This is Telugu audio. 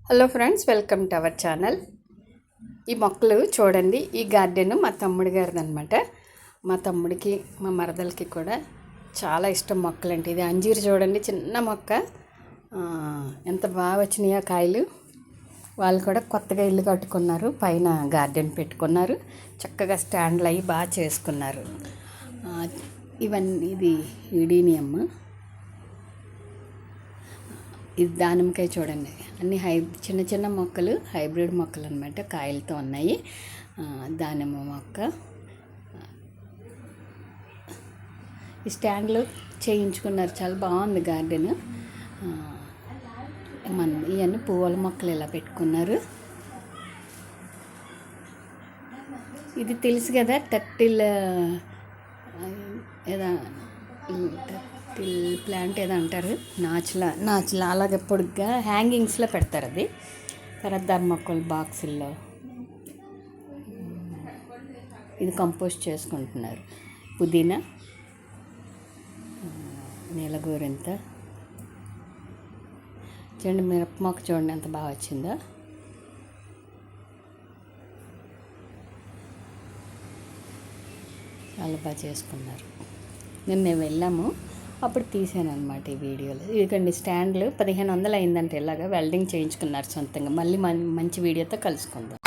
Hello friends, welcome to our channel. ఈ మొక్కలు చూడండి. ఈ గార్డెన్ మా తమ్ముడి గారిది అనమాట. మా తమ్ముడికి మా మరదలకి కూడా చాలా ఇష్టం మొక్కలంటే. ఇది అంజీరు చూడండి, చిన్న మొక్క. ఎంత బాగా వచ్చినాయో కాయలు. వాళ్ళు కూడా కొత్తగా ఇల్లు కట్టుకున్నారు, పైన గార్డెన్ పెట్టుకున్నారు, చక్కగా స్టాండ్లు అవి బాగా చేసుకున్నారు. ఇది ఈడీనియం, ఇది దానిమ్మకాయ చూడండి. అన్ని చిన్న చిన్న మొక్కలు, హైబ్రిడ్ మొక్కలు అనమాట, కాయలతో ఉన్నాయి. దానిమ్మ మొక్క ఈ స్టాండ్లో చేయించుకున్నారు, చాలా బాగుంది గార్డెన్. ఇవన్నీ పువ్వుల మొక్కలు ఇలా పెట్టుకున్నారు. ఇది తెలుసు కదా, టర్టిల్ ఏదో ప్లాంట్ ఏదో అంటారు, నాచులా అలాగే పొడుగ్గా హ్యాంగింగ్స్లో పెడతారు అది. తర్వాత ధర్మకోల్ బాక్సుల్లో ఇది కంపోస్ట్ చేసుకుంటున్నారు. పుదీనా, నీలగూరెంత చూడండి. మిరప మొక్క చూడండి ఎంత బాగా వచ్చిందో. చాలా బాగా చేసుకున్నారు. మేము వెళ్ళాము, అప్పుడు తీసాను అనమాట ఈ వీడియోలో. ఇదిగండి స్టాండ్లు 1500 అయిందంటే ఇలాగా వెల్డింగ్ చేయించుకున్నారు సొంతంగా. మళ్ళీ మంచి వీడియోతో కలుసుకుందాం.